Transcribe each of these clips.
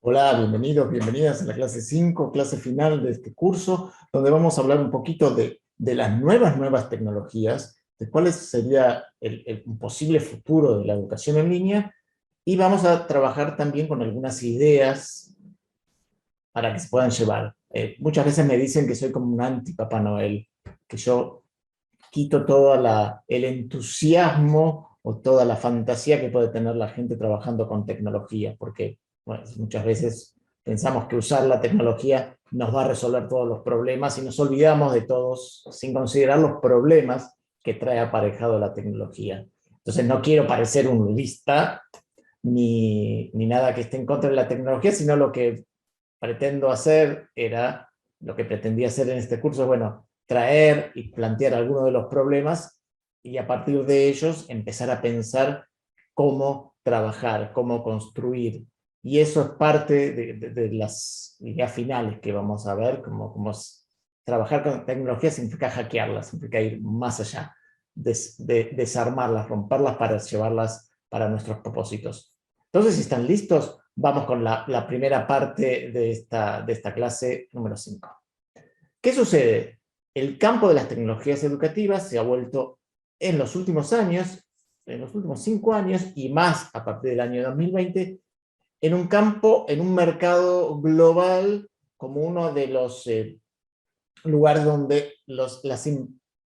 Hola, bienvenidos, bienvenidas a la clase 5, clase final de este curso, donde vamos a hablar un poquito de las nuevas tecnologías, de cuál sería un posible futuro de la educación en línea, y vamos a trabajar también con algunas ideas para que se puedan llevar. Muchas veces me dicen que soy como un anti-Papá Noel, que yo quito todo el entusiasmo o toda la fantasía que puede tener la gente trabajando con tecnología, porque bueno, muchas veces pensamos que usar la tecnología nos va a resolver todos los problemas y nos olvidamos de todos sin considerar los problemas que trae aparejado la tecnología. Entonces no quiero parecer un ludista ni nada que esté en contra de la tecnología, sino lo que pretendo hacer era, lo que pretendía hacer en este curso, bueno, traer y plantear algunos de los problemas y a partir de ellos empezar a pensar cómo trabajar, cómo construir. Y eso es parte de las ideas finales que vamos a ver, como trabajar con tecnología significa hackearlas, significa ir más allá, desarmarlas, romperlas para llevarlas para nuestros propósitos. Entonces, si están listos, vamos con la primera parte de esta clase número 5. ¿Qué sucede? El campo de las tecnologías educativas se ha vuelto en los últimos años, en los últimos 5 años y más a partir del año 2020, en un campo, en un mercado global como uno de los lugares donde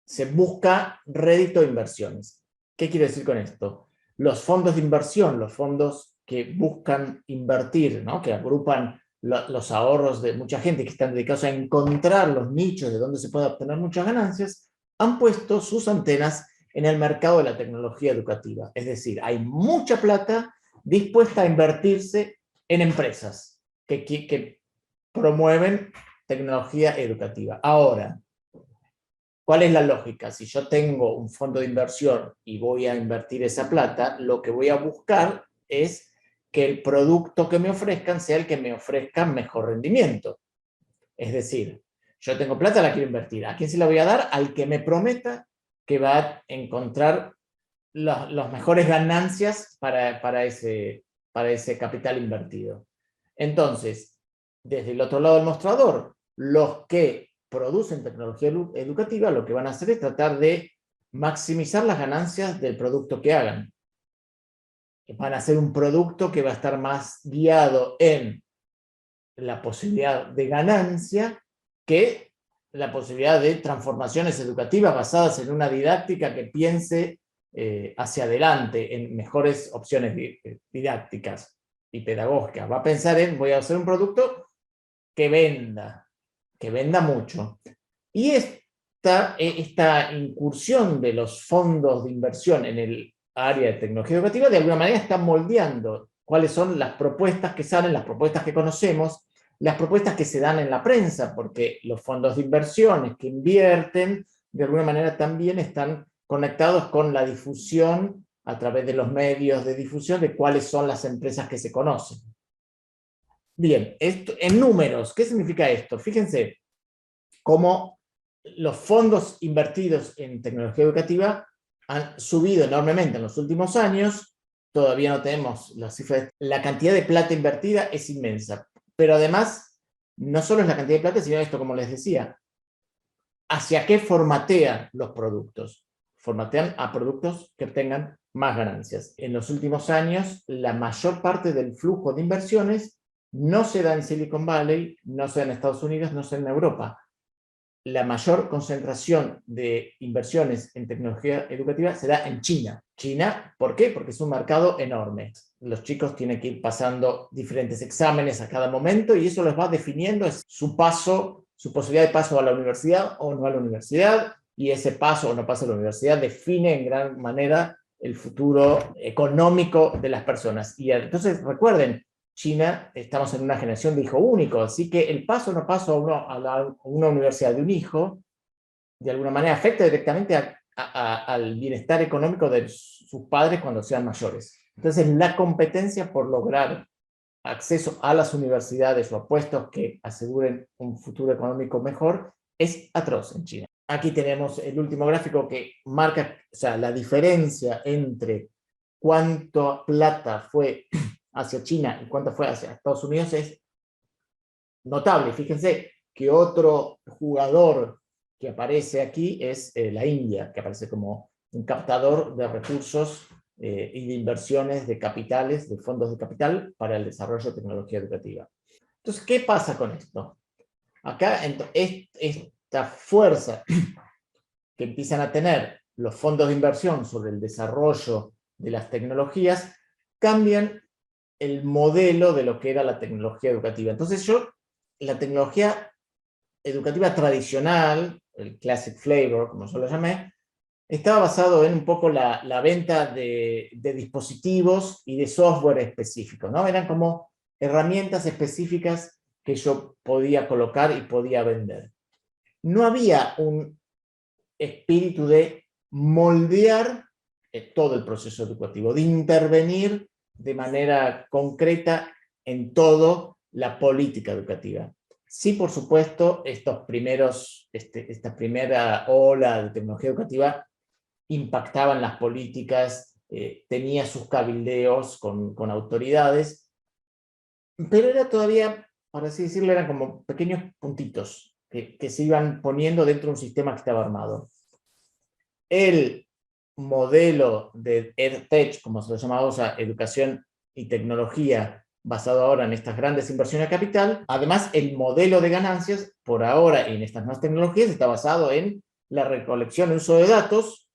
se busca rédito de inversiones. ¿Qué quiero decir con esto? Los fondos de inversión, los fondos que buscan invertir, ¿no? Que agrupan los ahorros de mucha gente que están dedicados a encontrar los nichos de donde se puede obtener muchas ganancias, han puesto sus antenas en el mercado de la tecnología educativa. Es decir, hay mucha plata dispuesta a invertirse en empresas que promueven tecnología educativa. Ahora, ¿cuál es la lógica? Si yo tengo un fondo de inversión y voy a invertir esa plata, lo que voy a buscar es que el producto que me ofrezcan sea el que me ofrezca mejor rendimiento. Es decir, yo tengo plata, la quiero invertir. ¿A quién se la voy a dar? Al que me prometa que va a encontrar las mejores ganancias para ese capital invertido. Entonces, desde el otro lado del mostrador, los que producen tecnología educativa lo que van a hacer es tratar de maximizar las ganancias del producto que hagan. Van a hacer un producto que va a estar más guiado en la posibilidad de ganancia que la posibilidad de transformaciones educativas basadas en una didáctica que piense hacia adelante, en mejores opciones didácticas y pedagógicas. Va a pensar en, voy a hacer un producto que venda mucho. Y esta incursión de los fondos de inversión en el área de tecnología educativa de alguna manera está moldeando cuáles son las propuestas que salen, las propuestas que conocemos, las propuestas que se dan en la prensa, porque los fondos de inversiones que invierten de alguna manera también están conectados con la difusión a través de los medios de difusión de cuáles son las empresas que se conocen. Bien, en números, ¿qué significa esto? Fíjense cómo los fondos invertidos en tecnología educativa han subido enormemente en los últimos años. Todavía no tenemos las cifras. La cantidad de plata invertida es inmensa. Pero además, no solo es la cantidad de plata, sino esto, como les decía, ¿hacia qué formatean los productos? Formatean a productos que tengan más ganancias. En los últimos años, la mayor parte del flujo de inversiones no se da en Silicon Valley, no se da en Estados Unidos, no se da en Europa. La mayor concentración de inversiones en tecnología educativa se da en China. China, ¿por qué? Porque es un mercado enorme. Los chicos tienen que ir pasando diferentes exámenes a cada momento y eso les va definiendo su paso, su posibilidad de paso a la universidad o no a la universidad, y ese paso o no paso a la universidad define en gran manera el futuro económico de las personas. Y entonces recuerden, China, estamos en una generación de hijo único, así que el paso o no paso a una universidad de un hijo, de alguna manera afecta directamente al bienestar económico de sus padres cuando sean mayores. Entonces, la competencia por lograr acceso a las universidades o a puestos que aseguren un futuro económico mejor es atroz en China. Aquí tenemos el último gráfico que marca, o sea, la diferencia entre cuánta plata fue hacia China y cuánta fue hacia Estados Unidos es notable. Fíjense que otro jugador que aparece aquí es la India, que aparece como un captador de recursos y de inversiones de capitales, de fondos de capital para el desarrollo de tecnología educativa. Entonces, ¿qué pasa con esto? Acá esta fuerza que empiezan a tener los fondos de inversión sobre el desarrollo de las tecnologías cambian el modelo de lo que era la tecnología educativa. Entonces la tecnología educativa tradicional, el classic flavor, como yo lo llamé, estaba basado en un poco la venta de dispositivos y de software específicos, ¿no? Eran como herramientas específicas que yo podía colocar y podía vender. No había un espíritu de moldear todo el proceso educativo, de intervenir de manera concreta en toda la política educativa. Sí, por supuesto, esta primera ola de tecnología educativa impactaban las políticas, tenía sus cabildeos con autoridades, pero era todavía, por así decirlo, eran como pequeños puntitos que se iban poniendo dentro de un sistema que estaba armado. El modelo de EdTech, como se lo llamamos, o sea, educación y tecnología, basado ahora en estas grandes inversiones de capital, además el modelo de ganancias, por ahora en estas nuevas tecnologías, está basado en la recolección y uso de datos,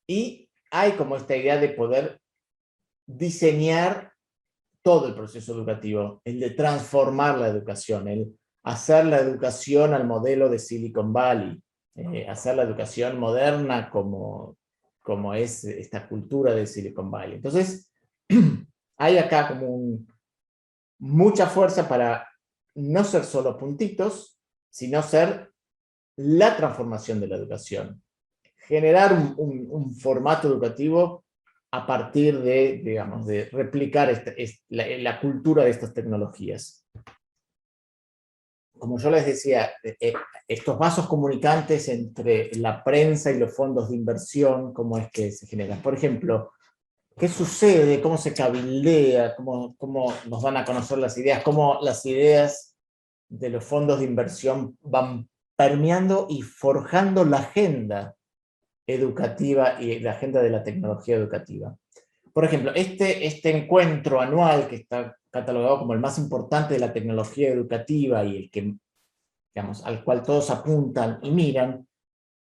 y hay como esta idea de poder diseñar todo el proceso educativo, el de transformar la educación, el hacer la educación al modelo de Silicon Valley, hacer la educación moderna como es esta cultura de Silicon Valley. Entonces, hay acá como mucha fuerza para no ser solo puntitos, sino ser la transformación de la educación. Generar un formato educativo a partir de, digamos, de replicar la cultura de estas tecnologías. Como yo les decía, estos vasos comunicantes entre la prensa y los fondos de inversión, ¿cómo es que se generan? Por ejemplo, ¿qué sucede? ¿Cómo se cabildea? ¿Cómo nos van a conocer las ideas? ¿Cómo las ideas de los fondos de inversión van permeando y forjando la agenda educativa y la agenda de la tecnología educativa? Por ejemplo, este encuentro anual que está catalogado como el más importante de la tecnología educativa y el que, digamos, al cual todos apuntan y miran,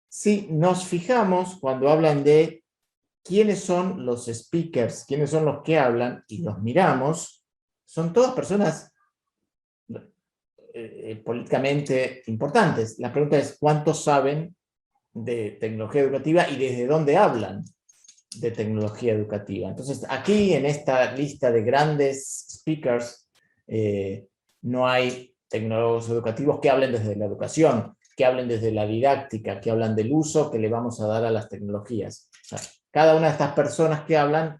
si nos fijamos cuando hablan de quiénes son los speakers, quiénes son los que hablan, y los miramos, son todas personas políticamente importantes. La pregunta es, ¿cuántos saben de tecnología educativa y desde dónde hablan de tecnología educativa? Entonces, aquí en esta lista de grandes speakers, no hay tecnólogos educativos que hablen desde la educación, que hablen desde la didáctica, que hablan del uso que le vamos a dar a las tecnologías. O sea, cada una de estas personas que hablan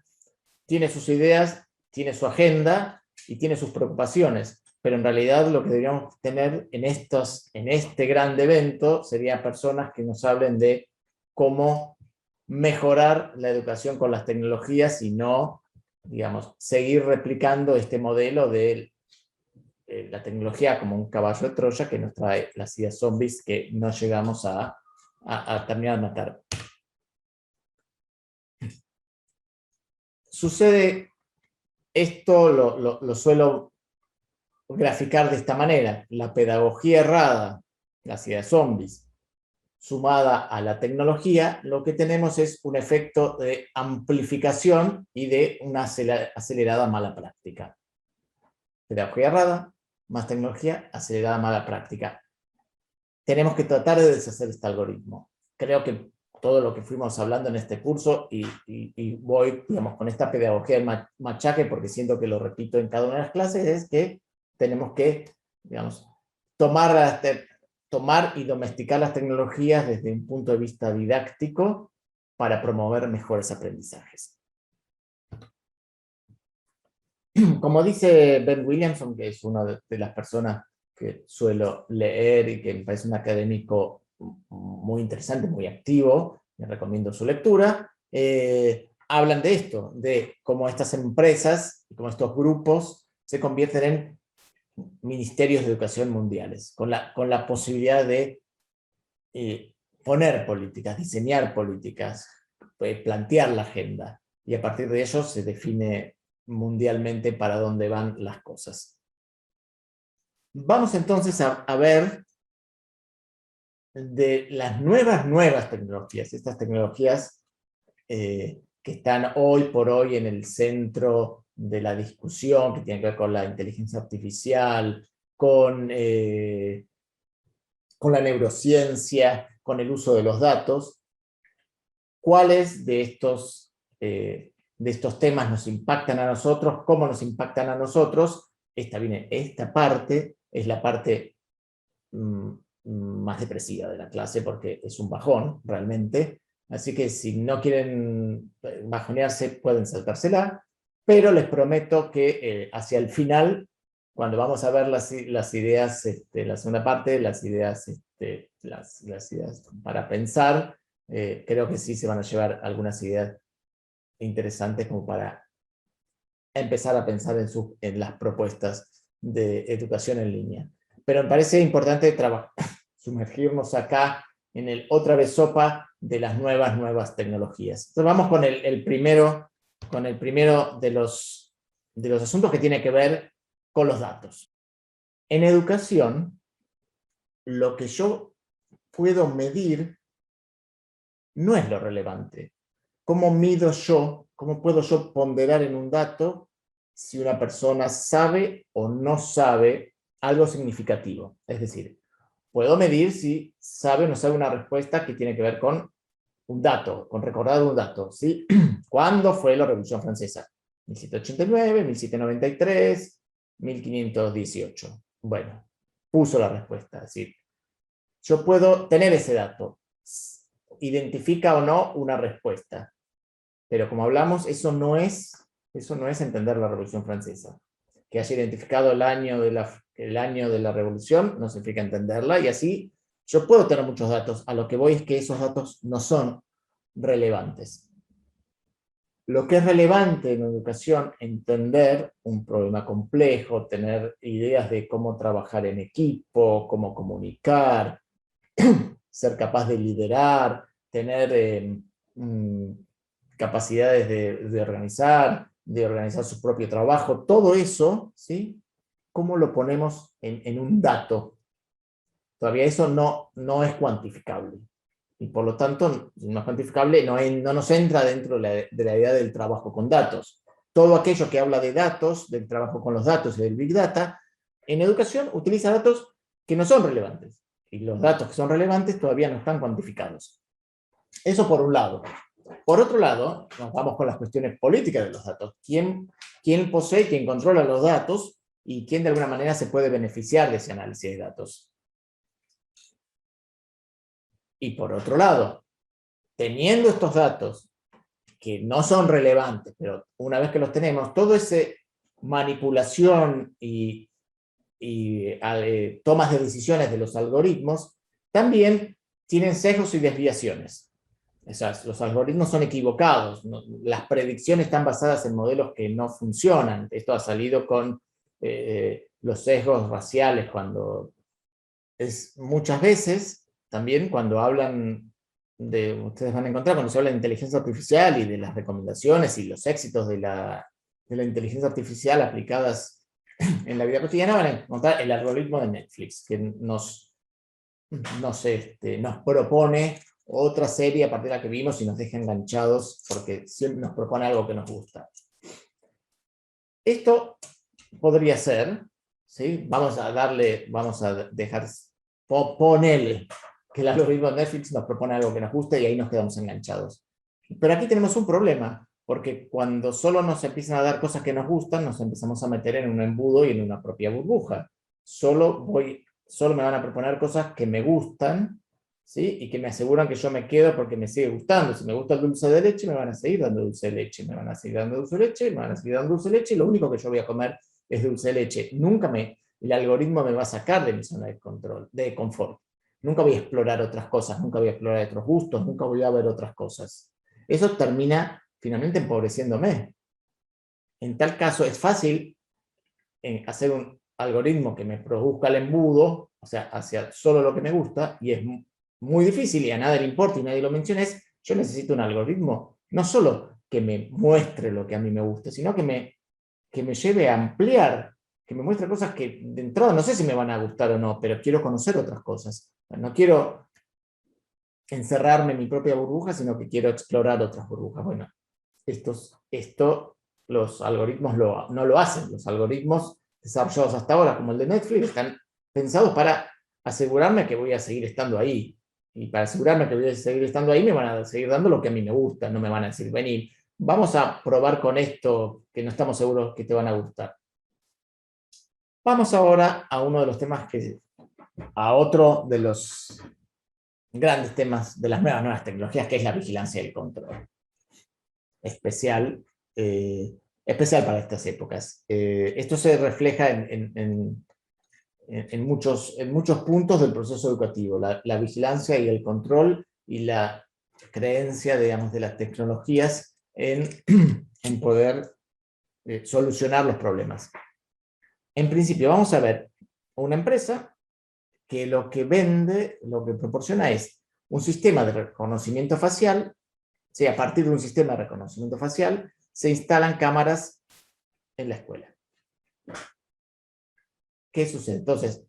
tiene sus ideas, tiene su agenda y tiene sus preocupaciones, pero en realidad lo que deberíamos tener en este gran evento serían personas que nos hablen de cómo mejorar la educación con las tecnologías y no, digamos, seguir replicando este modelo de la tecnología como un caballo de Troya que nos trae las ideas zombies que no llegamos a terminar de matar. Sucede esto, lo suelo graficar de esta manera: la pedagogía errada, las ideas zombies, sumada a la tecnología, lo que tenemos es un efecto de amplificación y de una acelerada mala práctica. Pedagogía errada, más tecnología, acelerada mala práctica. Tenemos que tratar de deshacer este algoritmo. Creo que todo lo que fuimos hablando en este curso, y voy, digamos, con esta pedagogía del machaque, porque siento que lo repito en cada una de las clases, es que tenemos que, digamos, tomar y domesticar las tecnologías desde un punto de vista didáctico para promover mejores aprendizajes. Como dice Ben Williamson, que es una de las personas que suelo leer y que me parece un académico muy interesante, muy activo, les recomiendo su lectura, hablan de esto, de cómo estas empresas, cómo estos grupos se convierten en ministerios de educación mundiales, con la posibilidad de poner políticas, diseñar políticas, plantear la agenda, y a partir de ello se define mundialmente para dónde van las cosas. Vamos entonces a ver de las nuevas tecnologías, estas tecnologías que están hoy por hoy en el centro de la discusión, que tienen que ver con la inteligencia artificial, con la neurociencia, con el uso de los datos. ¿Cuáles de estos temas nos impactan a nosotros? ¿Cómo nos impactan a nosotros? Esta parte es la parte más depresiva de la clase, porque es un bajón, realmente. Así que si no quieren bajonearse, pueden saltársela, pero les prometo que hacia el final, cuando vamos a ver las ideas, la segunda parte, las ideas para pensar, creo que sí se van a llevar algunas ideas interesantes como para empezar a pensar en las propuestas de educación en línea. Pero me parece importante sumergirnos acá en el otra vez sopa de las nuevas tecnologías. Entonces vamos con el primero de los asuntos, que tiene que ver con los datos. En educación, lo que yo puedo medir no es lo relevante. ¿Cómo mido yo? ¿Cómo puedo yo ponderar en un dato si una persona sabe o no sabe algo significativo? Es decir, puedo medir si sabe o no sabe una respuesta que tiene que ver con un dato, con recordar un dato, ¿sí? ¿Cuándo fue la Revolución Francesa? 1789, 1793, 1518. Bueno, puso la respuesta. Es decir, yo puedo tener ese dato. Identifica o no una respuesta. Pero como hablamos, eso no es entender la Revolución Francesa. Que haya identificado el año de la Revolución no significa entenderla, y así yo puedo tener muchos datos. A lo que voy es que esos datos no son relevantes. Lo que es relevante en educación, entender un problema complejo, tener ideas de cómo trabajar en equipo, cómo comunicar, ser capaz de liderar, tener capacidades de organizar su propio trabajo, todo eso, ¿sí? ¿Cómo lo ponemos en un dato? Todavía eso no es cuantificable. Y por lo tanto, no es cuantificable, no nos entra dentro de la idea del trabajo con datos. Todo aquello que habla de datos, del trabajo con los datos y del Big Data, en educación utiliza datos que no son relevantes. Y los datos que son relevantes todavía no están cuantificados. Eso por un lado. Por otro lado, nos vamos con las cuestiones políticas de los datos. ¿Quién posee, quién controla los datos y quién de alguna manera se puede beneficiar de ese análisis de datos? Y por otro lado, teniendo estos datos que no son relevantes, pero una vez que los tenemos, toda esa manipulación y tomas de decisiones de los algoritmos también tienen sesgos y desviaciones. O sea, los algoritmos son equivocados, las predicciones están basadas en modelos que no funcionan. Esto ha salido con los sesgos raciales, muchas veces también cuando hablan ustedes van a encontrar, cuando se habla de inteligencia artificial y de las recomendaciones y los éxitos de la inteligencia artificial aplicadas en la vida cotidiana, van a encontrar el algoritmo de Netflix, que nos propone otra serie a partir de la que vimos y nos deja enganchados porque siempre nos propone algo que nos gusta. Esto podría ser, ¿sí? Vamos a dejar, ponele que el algoritmo de Netflix nos propone algo que nos gusta y ahí nos quedamos enganchados. Pero aquí tenemos un problema, porque cuando solo nos empiezan a dar cosas que nos gustan, nos empezamos a meter en un embudo y en una propia burbuja. Solo me van a proponer cosas que me gustan, ¿sí? Y que me aseguran que yo me quedo porque me sigue gustando. Si me gusta el dulce de leche, me van a seguir dando dulce de leche, me van a seguir dando dulce de leche, me van a seguir dando dulce de leche, y lo único que yo voy a comer es dulce de leche. El algoritmo me va a sacar de mi zona de confort. Nunca voy a explorar otras cosas, nunca voy a explorar otros gustos, nunca voy a ver otras cosas. Eso termina finalmente empobreciéndome. En tal caso es fácil hacer un algoritmo que me produzca el embudo, o sea, hacia solo lo que me gusta, y es muy difícil y a nadie le importa y nadie lo menciona. Yo necesito un algoritmo no solo que me muestre lo que a mí me gusta, sino que me lleve a ampliar, que me muestre cosas que de entrada no sé si me van a gustar o no, pero quiero conocer otras cosas. No quiero encerrarme en mi propia burbuja, sino que quiero explorar otras burbujas. Bueno, esto los algoritmos no lo hacen. Los algoritmos desarrollados hasta ahora, como el de Netflix, están pensados para asegurarme que voy a seguir estando ahí. Y para asegurarme que voy a seguir estando ahí, me van a seguir dando lo que a mí me gusta. No me van a decir, vení, vamos a probar con esto que no estamos seguros que te van a gustar. Vamos ahora a uno de los temas a otro de los grandes temas de las nuevas tecnologías, que es la vigilancia y el control. Especial para estas épocas. Esto se refleja en muchos puntos del proceso educativo, la vigilancia y el control y la creencia, digamos, de las tecnologías en poder solucionar los problemas. En principio, vamos a ver una empresa que lo que vende, lo que proporciona es un sistema de reconocimiento facial. Sí, a partir de un sistema de reconocimiento facial se instalan cámaras en la escuela. ¿Qué sucede? Entonces,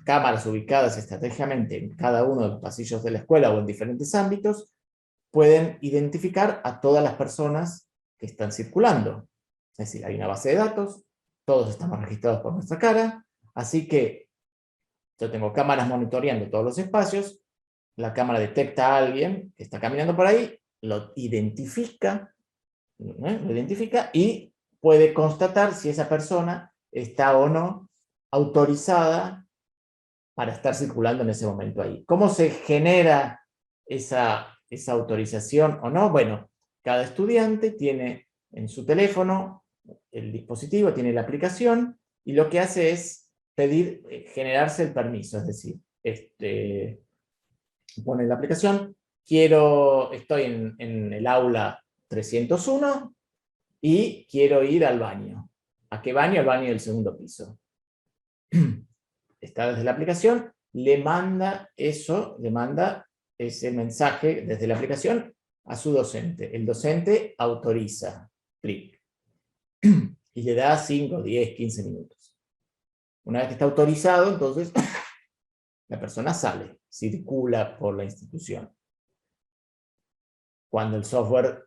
cámaras ubicadas estratégicamente en cada uno de los pasillos de la escuela o en diferentes ámbitos pueden identificar a todas las personas que están circulando. Es decir, hay una base de datos, todos estamos registrados por nuestra cara, así que yo tengo cámaras monitoreando todos los espacios, la cámara detecta a alguien que está caminando por ahí, lo identifica y puede constatar si esa persona está o no autorizada para estar circulando en ese momento ahí. ¿Cómo se genera esa autorización o no? Bueno, cada estudiante tiene en su teléfono el dispositivo, tiene la aplicación, y lo que hace es pedir, generarse el permiso, es decir, pone la aplicación, estoy en el aula 301 y quiero ir al baño. ¿A qué baño? Al baño del segundo piso. Está desde la aplicación, le manda ese mensaje desde la aplicación a su docente. El docente autoriza, clic, y le da 5, 10, 15 minutos. Una vez que está autorizado, entonces la persona sale, circula por la institución. Cuando el software,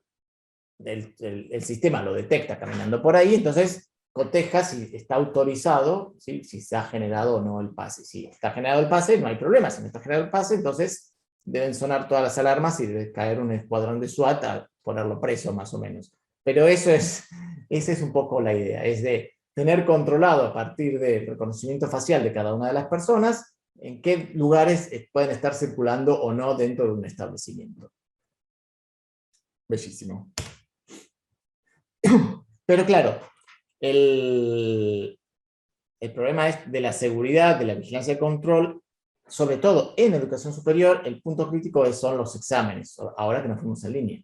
el sistema lo detecta caminando por ahí, entonces coteja si está autorizado, ¿sí? Si se ha generado o no el pase. Si está generado el pase, no hay problema. Si no está generado el pase, entonces deben sonar todas las alarmas y debe caer un escuadrón de SWAT a ponerlo preso, más o menos. Pero esa es un poco la idea, es de tener controlado a partir del reconocimiento facial de cada una de las personas en qué lugares pueden estar circulando o no dentro de un establecimiento. Bellísimo. Pero claro, el problema es de la seguridad, de la vigilancia y control, sobre todo en educación superior. El punto crítico son los exámenes, ahora que nos fuimos en línea.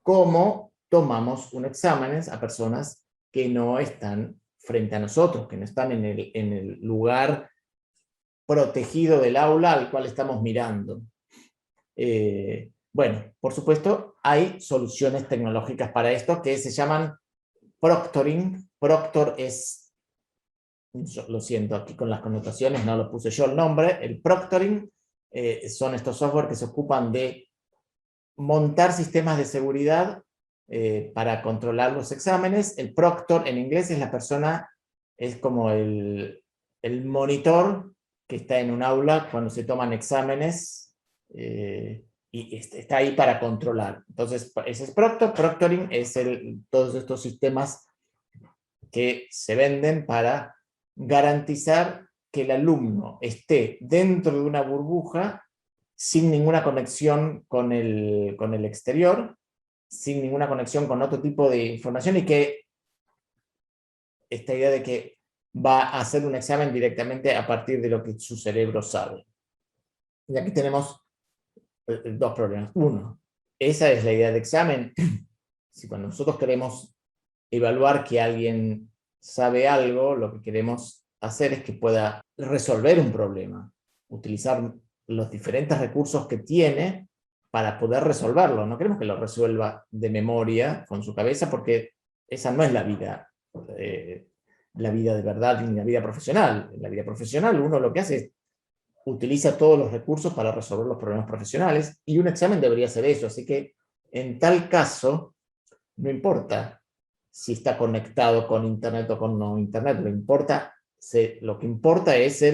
¿Cómo tomamos un examen a personas que no están frente a nosotros, que no están en el lugar protegido del aula al cual estamos mirando? Bueno, por supuesto, hay soluciones tecnológicas para esto que se llaman proctoring. Proctor es, yo lo siento aquí con las connotaciones, no lo puse yo el nombre. El proctoring son estos software que se ocupan de montar sistemas de seguridad para controlar los exámenes. El proctor en inglés es la persona, es como el monitor que está en un aula cuando se toman exámenes y está ahí para controlar. Entonces, ese es proctor. Proctoring es todos estos sistemas que se venden para garantizar que el alumno esté dentro de una burbuja sin ninguna conexión con el exterior, sin ninguna conexión con otro tipo de información, y que esta idea de que va a hacer un examen directamente a partir de lo que su cerebro sabe. Y aquí tenemos dos problemas. Uno, esa es la idea de examen, Si cuando nosotros queremos evaluar que alguien sabe algo, lo que queremos hacer es que pueda resolver un problema, utilizar los diferentes recursos que tiene para poder resolverlo. No queremos que lo resuelva de memoria con su cabeza, porque esa no es la vida de verdad ni la vida profesional. En la vida profesional uno lo que hace es utiliza todos los recursos para resolver los problemas profesionales, y un examen debería ser eso. Así que en tal caso no importa si está conectado con internet o con no internet, lo que importa es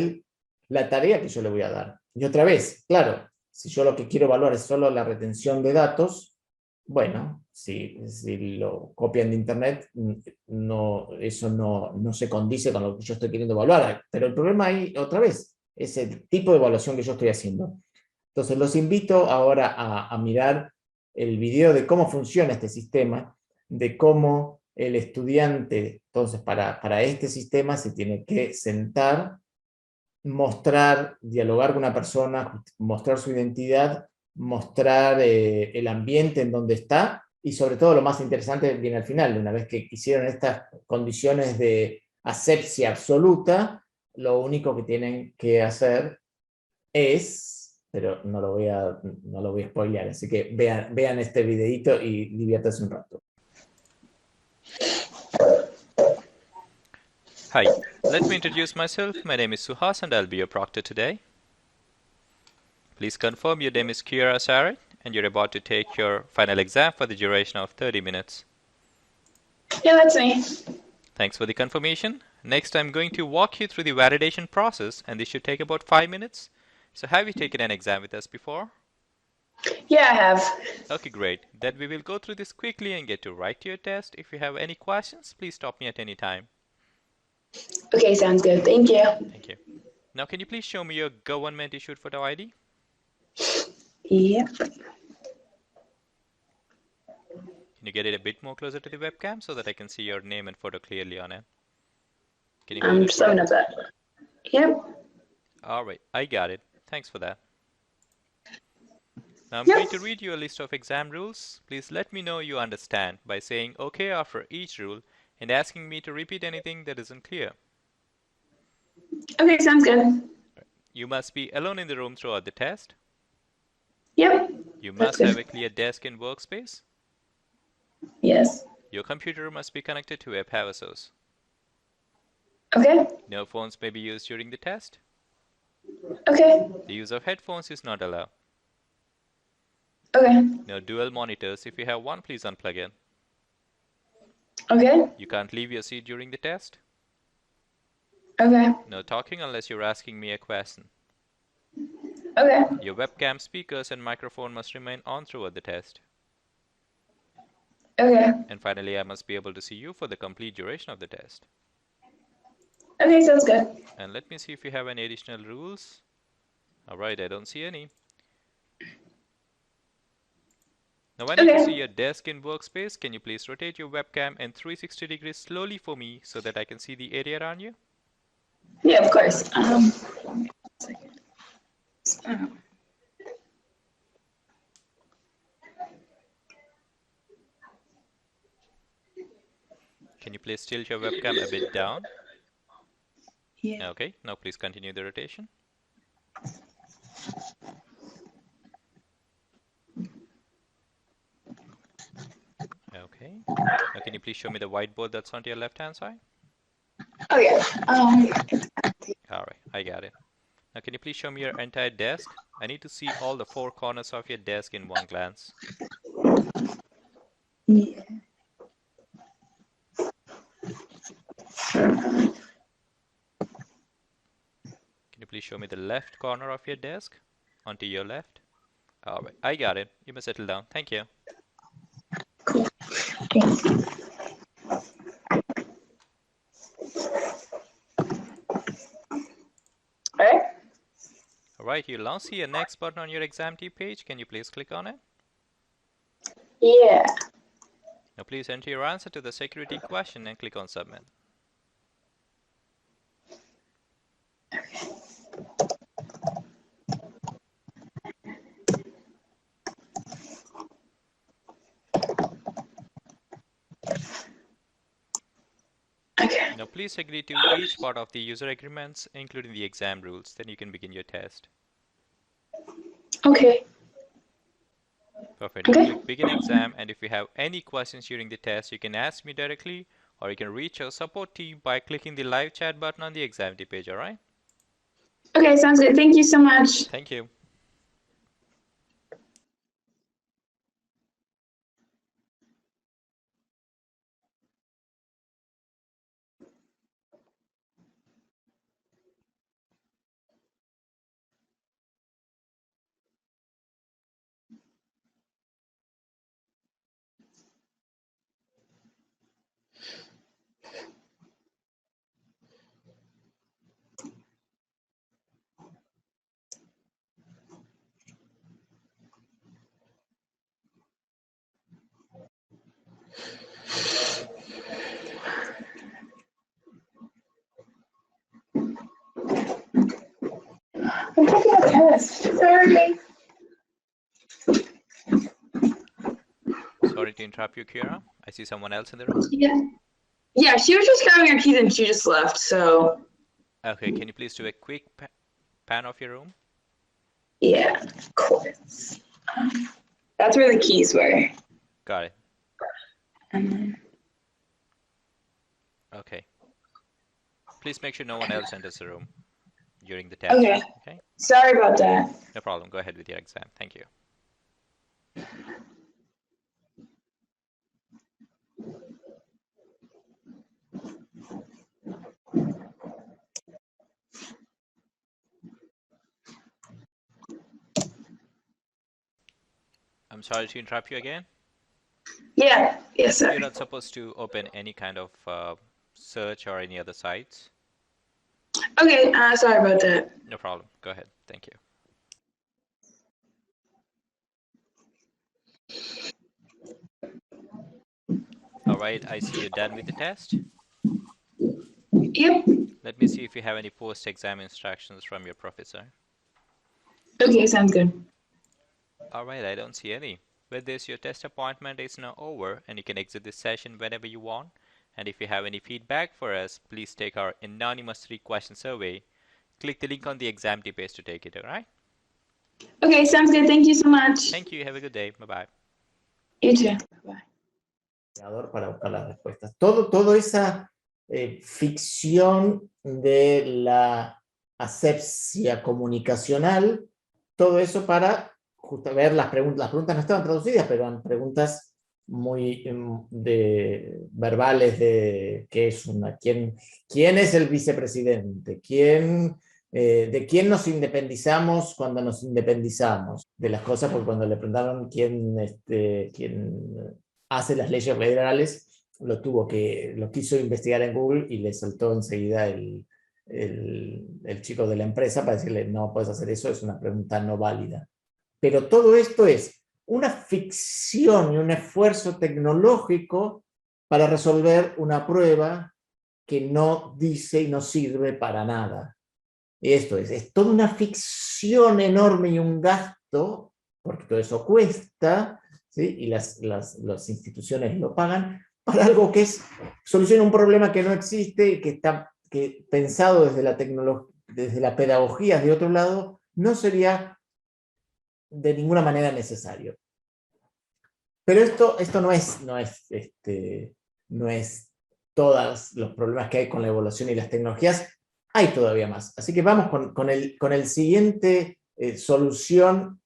la tarea que yo le voy a dar. Y otra vez, claro, si yo lo que quiero evaluar es solo la retención de datos, bueno, si lo copian de internet, eso no se condice con lo que yo estoy queriendo evaluar. Pero el problema ahí, otra vez, es el tipo de evaluación que yo estoy haciendo. Entonces los invito ahora a mirar el video de cómo funciona este sistema, de cómo el estudiante, entonces para este sistema se tiene que sentar, mostrar, dialogar con una persona, mostrar su identidad, mostrar el ambiente en donde está, y sobre todo lo más interesante viene al final. Una vez que hicieron estas condiciones de asepsia absoluta, lo único que tienen que hacer es, pero no lo voy a spoilear, así que vean este videito y diviértanse un rato. Hi, let me introduce myself. My name is Suhas and I'll be your proctor today. Please confirm your name is Kiara Sarit and you're about to take your final exam for the duration of 30 minutes. Yeah, that's me. Thanks for the confirmation. Next, I'm going to walk you through the validation process, and this should take about 5 minutes. So have you taken an exam with us before? Yeah, I have. Okay, great. Then we will go through this quickly and get to right to your test. If you have any questions, please stop me at any time. Okay, sounds good. Thank you. Thank you. Now, can you please show me your government-issued photo ID? Yep. Can you get it a bit more closer to the webcam so that I can see your name and photo clearly on it? Can you hold I'm it for summing me? up that. Yep. All right, I got it. Thanks for that. Now I'm Yep. going to read you a list of exam rules. Please let me know you understand by saying OK after each rule and asking me to repeat anything that isn't clear. Okay, sounds good. You must be alone in the room throughout the test. Yep. You That's must good. have a clear desk and workspace. Yes. Your computer must be connected to a power source. Okay. No phones may be used during the test. Okay. The use of headphones is not allowed. Okay. No dual monitors. If you have one, please unplug it. Okay. You can't leave your seat during the test. Okay. No talking unless you're asking me a question. Okay. Your webcam, speakers, and microphone must remain on throughout the test. Okay. And finally, I must be able to see you for the complete duration of the test. Okay, sounds good. And let me see if you have any additional rules. All right, I don't see any. Now, I need to see your desk and workspace. Can you please rotate your webcam in 360 degrees slowly for me so that I can see the area around you? Yeah, of course. One second. Can you please tilt your webcam a bit down? Yeah. Okay, now please continue the rotation. Okay. Now can you please show me the whiteboard that's on your left-hand side? Oh yeah. All right, I got it. Now can you please show me your entire desk? I need to see all the 4 corners of your desk in one glance. Yeah. Can you please show me the left corner of your desk? Onto your left. All right, I got it. You may settle down. Thank you. Cool. Thanks. All right. All right, you'll now see a next button on your exam page. Can you please click on it? Yeah. Now please enter your answer to the security question and click on submit. Now please agree to each part of the user agreements, including the exam rules. Then you can begin your test. Okay. Perfect. Okay. Now click begin exam, and if you have any questions during the test, you can ask me directly, or you can reach our support team by clicking the live chat button on the exam page, all right? Okay, sounds good. Thank you so much. Thank you. I'm taking a test. Sorry. Sorry to interrupt you, Kira. I see someone else in the room. Yeah. Yeah, she was just grabbing her keys and she just left, so. Okay, can you please do a quick pan of your room? Yeah, of course. That's where the keys were. Got it. And then, Okay. Please make sure no one else enters the room during the test. okay. Okay. Sorry about that. No problem. Go ahead with your exam. Thank you. I'm sorry to interrupt you again. Yeah, yes, sir. You're not supposed to open any kind of search or any other sites. Okay, sorry about that. No problem. Go ahead. Thank you. All right, I see you're done with the test. Yep. Let me see if you have any post-exam instructions from your professor. Okay, sounds good. All right, I don't see any. With this, your test appointment is now over, and you can exit this session whenever you want. And if you have any feedback for us, please take our anonymous 3-question survey. Click the link on the exam page to take it, all right? Okay, sounds good. Thank you so much. Thank you. Have a good day. Bye-bye. You too. Bye. Para buscar las respuestas. Toda esa ficción de la asepsia comunicacional, todo eso para justo ver las preguntas. Las preguntas no estaban traducidas, pero eran preguntas muy verbales de qué es quién es el vicepresidente, de quién nos independizamos cuando nos independizamos, de las cosas, porque cuando le preguntaron quién hace las leyes federales, lo quiso investigar en Google y le saltó enseguida el chico de la empresa para decirle, no puedes hacer eso, es una pregunta no válida. Pero todo esto es una ficción y un esfuerzo tecnológico para resolver una prueba que no dice y no sirve para nada. Esto es toda una ficción enorme y un gasto, porque todo eso cuesta, ¿sí? Y las instituciones lo pagan, para algo que soluciona un problema que no existe y que está pensado desde la pedagogía de otro lado, no sería de ninguna manera necesario. Pero esto no es todos los problemas que hay con la evolución y las tecnologías, hay todavía más. Así que vamos con el siguiente solución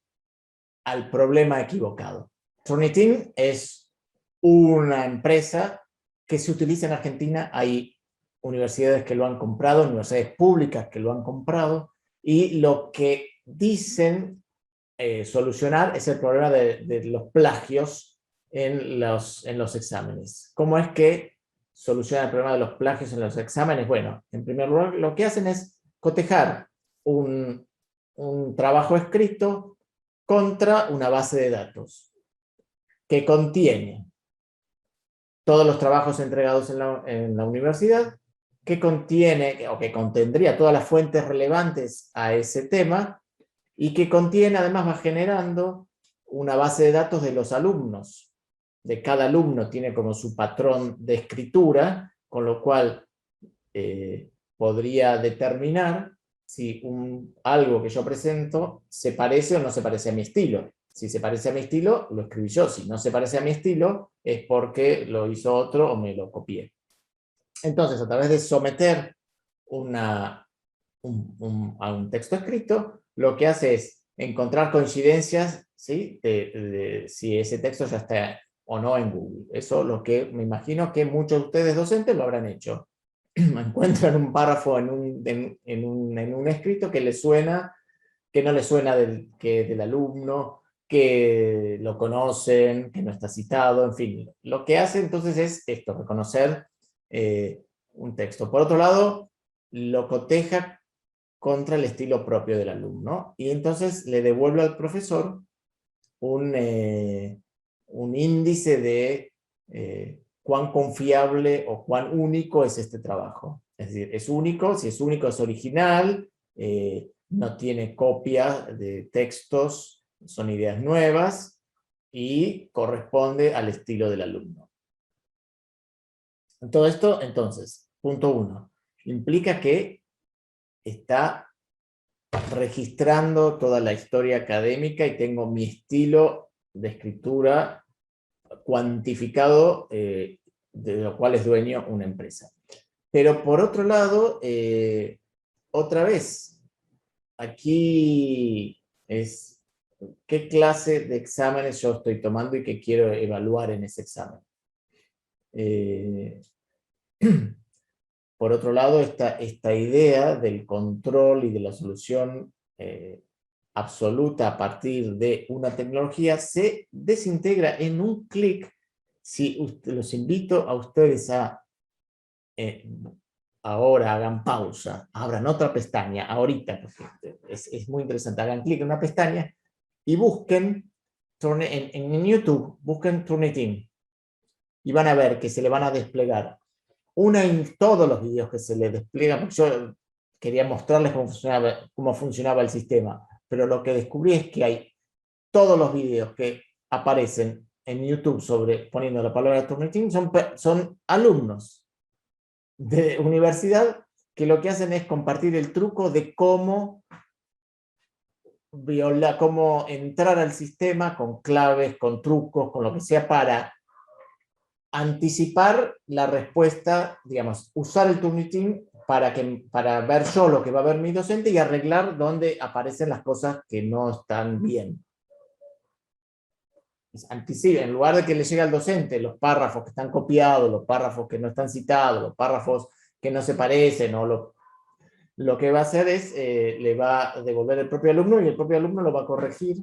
al problema equivocado. Turnitin es una empresa que se utiliza en Argentina. Hay universidades que lo han comprado, universidades públicas que lo han comprado, y lo que dicen solucionar es el problema de los plagios en los exámenes. ¿Cómo es que solucionan el problema de los plagios en los exámenes? Bueno, en primer lugar, lo que hacen es cotejar un trabajo escrito contra una base de datos que contiene todos los trabajos entregados en la universidad, que contiene, o que contendría todas las fuentes relevantes a ese tema, y que contiene, además va generando una base de datos de los alumnos. De cada alumno tiene como su patrón de escritura, con lo cual podría determinar si algo que yo presento se parece o no se parece a mi estilo. Si se parece a mi estilo, lo escribí yo. Si no se parece a mi estilo, es porque lo hizo otro o me lo copié. Entonces, a través de someter a un texto escrito, lo que hace es encontrar coincidencias, ¿sí? de si ese texto ya está o no en Google. Eso lo que me imagino que muchos de ustedes docentes lo habrán hecho. Encuentran un párrafo en un escrito que les suena, que no les suena del alumno, que lo conocen, que no está citado, en fin. Lo que hace entonces es esto, reconocer un texto. Por otro lado, lo coteja contra el estilo propio del alumno, y entonces le devuelve al profesor un índice de cuán confiable o cuán único es este trabajo. Es decir, es único, si es único es original, no tiene copia de textos, son ideas nuevas, y corresponde al estilo del alumno. Todo esto, entonces, punto 1, implica que está registrando toda la historia académica y tengo mi estilo de escritura cuantificado, de lo cual es dueño una empresa. Pero por otro lado, otra vez, aquí es qué clase de exámenes yo estoy tomando y qué quiero evaluar en ese examen. Por otro lado, esta idea del control y de la solución absoluta a partir de una tecnología se desintegra en un clic. Si los invito a ustedes a ahora hagan pausa, abran otra pestaña, ahorita, porque es muy interesante, hagan clic en una pestaña y busquen en YouTube, busquen Turnitin, y van a ver que se le van a desplegar todos los videos que se les despliegan, porque yo quería mostrarles cómo funcionaba el sistema, pero lo que descubrí es que hay todos los videos que aparecen en YouTube poniendo la palabra Turnitin son alumnos de universidad que lo que hacen es compartir el truco de cómo entrar al sistema con claves, con trucos, con lo que sea, para anticipar la respuesta, digamos, usar el Turnitin para ver yo lo que va a ver mi docente y arreglar donde aparecen las cosas que no están bien. Anticipa, en lugar de que le llegue al docente los párrafos que están copiados, los párrafos que no están citados, los párrafos que no se parecen, o lo que va a hacer es, le va a devolver el propio alumno, y el propio alumno lo va a corregir,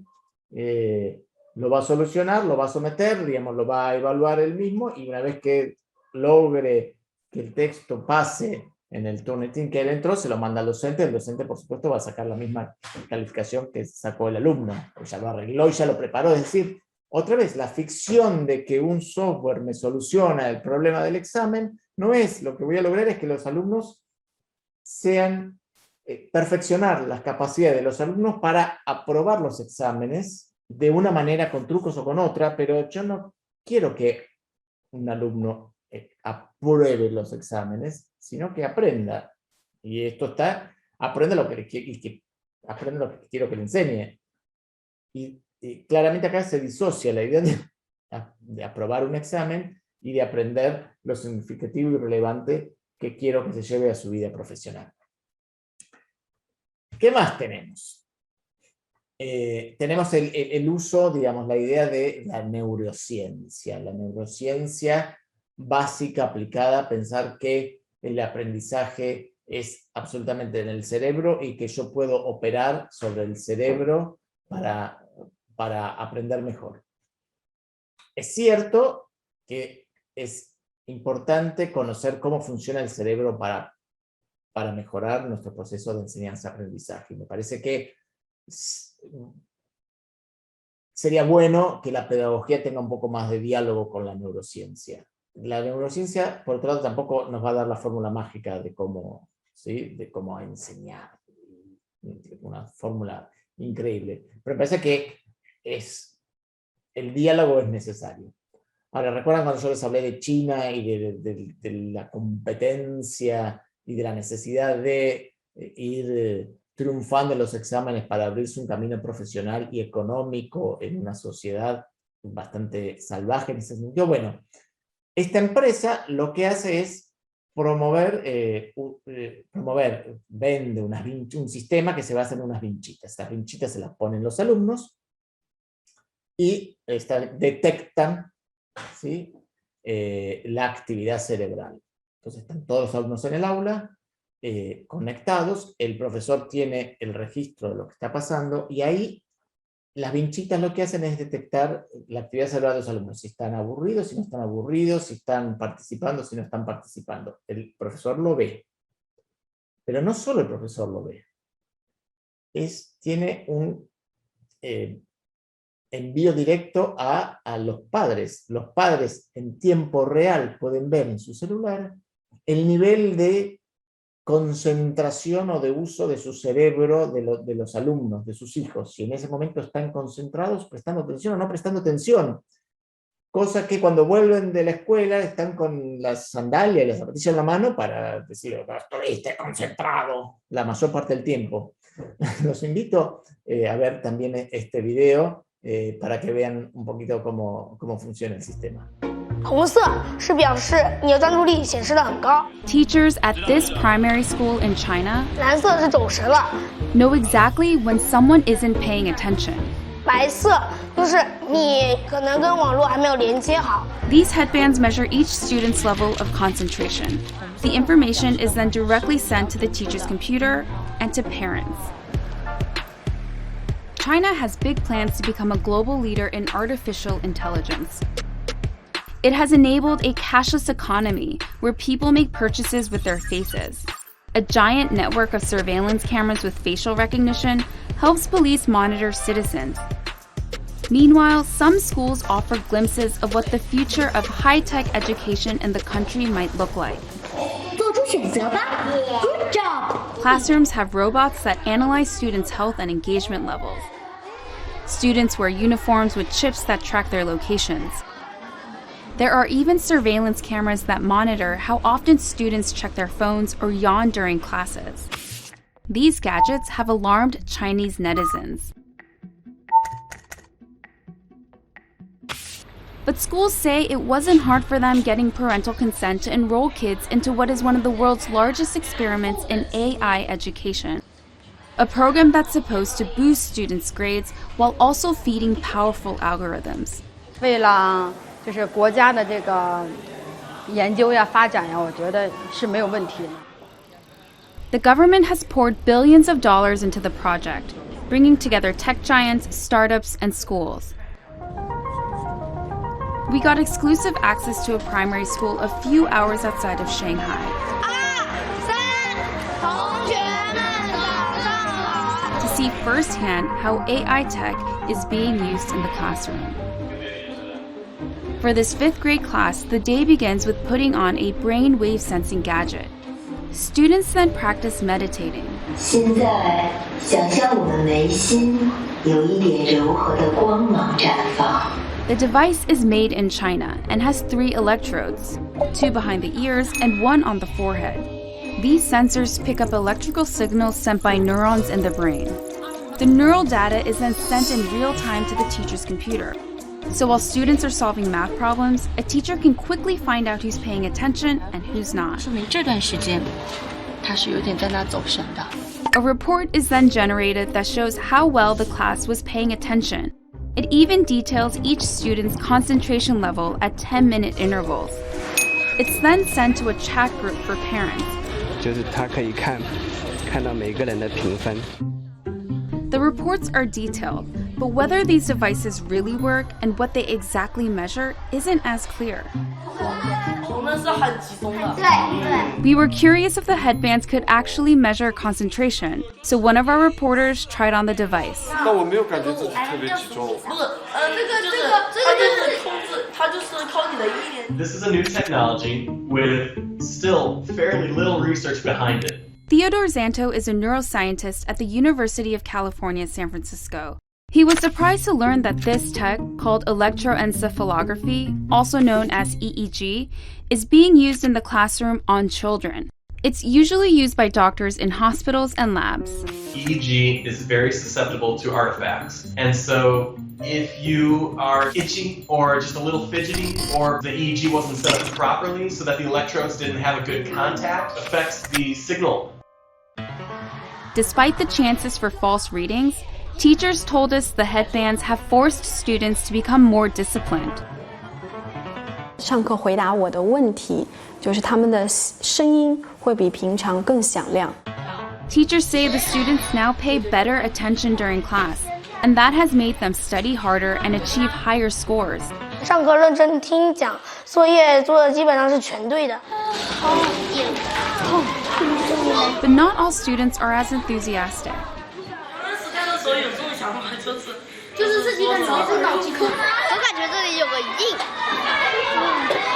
lo va a solucionar, lo va a someter, digamos, lo va a evaluar él mismo, y una vez que logre que el texto pase en el Turnitin que él entró, se lo manda al docente. El docente, por supuesto, va a sacar la misma calificación que sacó el alumno, ya lo arregló y ya lo preparó. Es decir, otra vez, la ficción de que un software me soluciona el problema del examen no es. Lo que voy a lograr es que los alumnos perfeccionar las capacidades de los alumnos para aprobar los exámenes de una manera, con trucos o con otra, pero yo no quiero que un alumno apruebe los exámenes, sino que aprenda. Y esto aprenda lo que quiero que le enseñe. Y claramente acá se disocia la idea de aprobar un examen y de aprender lo significativo y relevante que quiero que se lleve a su vida profesional. ¿Qué más tenemos? Tenemos el uso, digamos, la idea de la neurociencia básica aplicada a pensar que el aprendizaje es absolutamente en el cerebro y que yo puedo operar sobre el cerebro para aprender mejor. Es cierto que es importante conocer cómo funciona el cerebro para mejorar nuestro proceso de enseñanza-aprendizaje. Me parece que sería bueno que la pedagogía tenga un poco más de diálogo con la neurociencia. La neurociencia, por otro lado, tampoco nos va a dar la fórmula mágica de cómo, ¿sí?, de cómo enseñar. Una fórmula increíble. Pero me parece que el diálogo es necesario. Ahora, ¿recuerdan cuando yo les hablé de China y de la competencia y de la necesidad de ir triunfando en los exámenes para abrirse un camino profesional y económico en una sociedad bastante salvaje en ese sentido. Bueno, esta empresa lo que hace es vende un sistema que se basa en unas vinchitas. Estas vinchitas se las ponen los alumnos y detectan, ¿sí?, la actividad cerebral. Entonces están todos los alumnos en el aula, conectados, el profesor tiene el registro de lo que está pasando, y ahí las vinchitas lo que hacen es detectar la actividad cerebral de los alumnos, si están aburridos, si no están aburridos, si están participando, si no están participando. El profesor lo ve. Pero no solo el profesor lo ve. Tiene un envío directo a los padres. Los padres en tiempo real pueden ver en su celular el nivel de concentración o de uso de su cerebro de los alumnos, de sus hijos, si en ese momento están concentrados, prestando atención o no prestando atención. Cosa que cuando vuelven de la escuela están con las sandalias y las zapatillas en la mano para decir, estuviste concentrado la mayor parte del tiempo. Los invito a ver también este video para que vean un poquito cómo funciona el sistema. 红色是表示你的专注力显示得很高。 Teachers at this primary school in China 蓝色是走神了， know exactly when someone isn't paying attention. 白色就是你可能跟网络还没有连接好。 These headbands measure each student's level of concentration. The information is then directly sent to the teacher's computer and to parents. China has big plans to become a global leader in artificial intelligence. It has enabled a cashless economy where people make purchases with their faces. A giant network of surveillance cameras with facial recognition helps police monitor citizens. Meanwhile, some schools offer glimpses of what the future of high-tech education in the country might look like. 做出选择吧 Good job! Classrooms have robots that analyze students' health and engagement levels. Students wear uniforms with chips that track their locations. There are even surveillance cameras that monitor how often students check their phones or yawn during classes. These gadgets have alarmed Chinese netizens. But schools say it wasn't hard for them getting parental consent to enroll kids into what is one of the world's largest experiments in AI education. A program that's supposed to boost students' grades while also feeding powerful algorithms. 为了就是国家的这个研究呀、发展呀，我觉得是没有问题的。 The government has poured billions of dollars into the project, bringing together tech giants, startups, and schools. We got exclusive access to a primary school a few hours outside of Shanghai. 同学们早上好。 To see firsthand how AI tech is being used in the classroom. For this 5th grade class, the day begins with putting on a brainwave sensing gadget. Students then practice meditating. 现在想象我们眉心有一点柔和的光芒绽放。 The device is made in China and has 3 electrodes, 2 behind the ears and 1 on the forehead. These sensors pick up electrical signals sent by neurons in the brain. The neural data is then sent in real time to the teacher's computer. So while students are solving math problems, a teacher can quickly find out who's paying attention and who's not. 说明这段时间他是有点在那走神的。 A report is then generated that shows how well the class was paying attention. It even details each student's concentration level at 10-minute intervals. It's then sent to a chat group for parents. 就是他可以看到每个人的评分。 The reports are detailed, but whether these devices really work and what they exactly measure isn't as clear. 我们是很集中的。 We were curious if the headbands could actually measure concentration, so one of our reporters tried on the device. 但我没有感觉自己特别集中。不是，它就是靠你的意念。 This is a new technology with still fairly little research behind it. Theodore Zanto is a neuroscientist at the University of California, San Francisco. He was surprised to learn that this tech, called electroencephalography, also known as EEG, is being used in the classroom on children. It's usually used by doctors in hospitals and labs. EEG is very susceptible to artifacts. And so if you are itchy or just a little fidgety, or the EEG wasn't set up properly so that the electrodes didn't have a good contact, affects the signal. Despite the chances for false readings, teachers told us the headbands have forced students to become more disciplined. 上课回答我的问题，就是他们的声音会比平常更响亮。 Teachers say the students now pay better attention during class, and that has made them study harder and achieve higher scores. 上课认真听讲，作业做的基本上是全对的。 But not all students are as enthusiastic. 就是这几个脑子脑筋，我感觉这里有个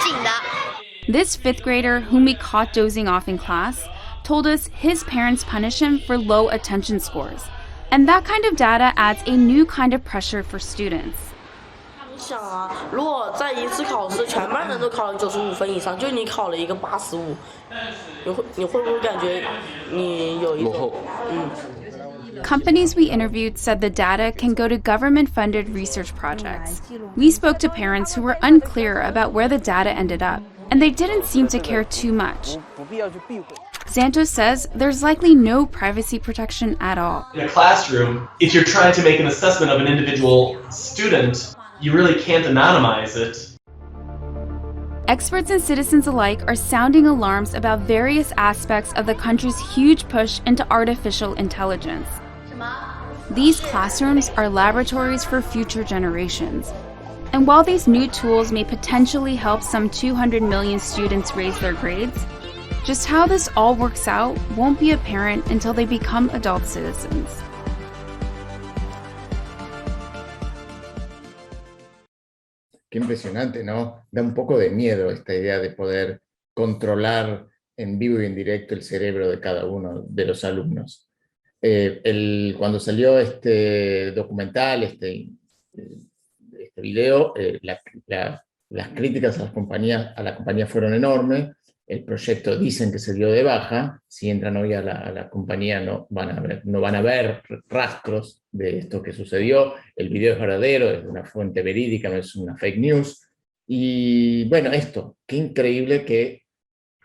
紧的。 This fifth grader, whom we caught dozing off in class, told us his parents punish him for low attention scores. And that kind of data adds a new kind of pressure for students. 想啊，如果在一次考试全班人都考了95分以上，就你考了一个85，你会不会感觉你有一种Companies we interviewed said the data can go to government-funded research projects. We spoke to parents who were unclear about where the data ended up, and they didn't seem to care too much. Xantos says there's likely no privacy protection at all. In a classroom, if you're trying to make an assessment of an individual student, you really can't anonymize it. Experts and citizens alike are sounding alarms about various aspects of the country's huge push into artificial intelligence. These classrooms are laboratories for future generations. And while these new tools may potentially help some 200 million students raise their grades, just how this all works out won't be apparent until they become adult citizens. Qué impresionante, ¿no? Da un poco de miedo esta idea de poder controlar en vivo y en directo el cerebro de cada uno de los alumnos. Cuando salió este documental, este video, las críticas a la compañía fueron enormes. El proyecto dicen que se dio de baja. Si entran hoy a la compañía no van a ver rastros de esto que sucedió. El video es verdadero, es de una fuente verídica, no es una fake news. Y bueno, qué increíble que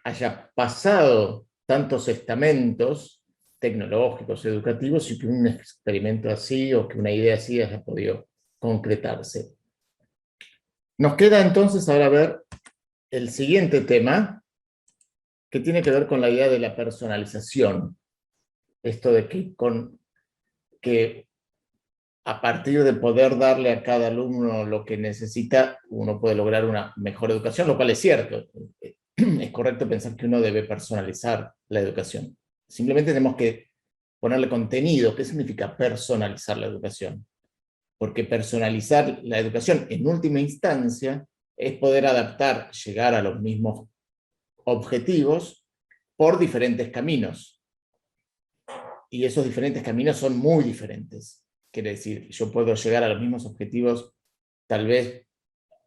haya pasado tantos estamentos tecnológicos, educativos, y que un experimento así o que una idea así haya podido concretarse. Nos queda entonces ahora ver el siguiente tema, que tiene que ver con la idea de la personalización. Esto de que a partir de poder darle a cada alumno lo que necesita, uno puede lograr una mejor educación, lo cual es cierto. Es correcto pensar que uno debe personalizar la educación. Simplemente tenemos que ponerle contenido. ¿Qué significa personalizar la educación? Porque personalizar la educación en última instancia es poder adaptar, llegar a los mismos objetivos por diferentes caminos. Y esos diferentes caminos son muy diferentes. Quiere decir, yo puedo llegar a los mismos objetivos tal vez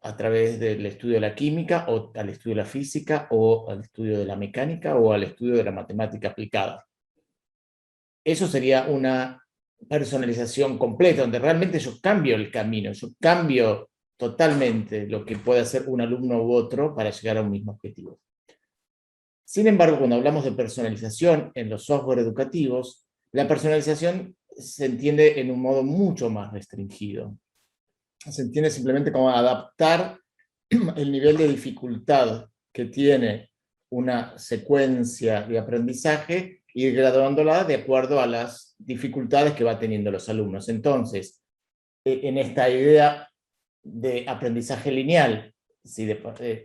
a través del estudio de la química, o al estudio de la física, o al estudio de la mecánica, o al estudio de la matemática aplicada. Eso sería una personalización completa, donde realmente yo cambio el camino, yo cambio totalmente lo que puede hacer un alumno u otro para llegar a un mismo objetivo. Sin embargo, cuando hablamos de personalización en los software educativos, la personalización se entiende en un modo mucho más restringido. Se entiende simplemente como adaptar el nivel de dificultad que tiene una secuencia de aprendizaje y ir graduándola de acuerdo a las dificultades que va teniendo los alumnos. Entonces, en esta idea de aprendizaje lineal, si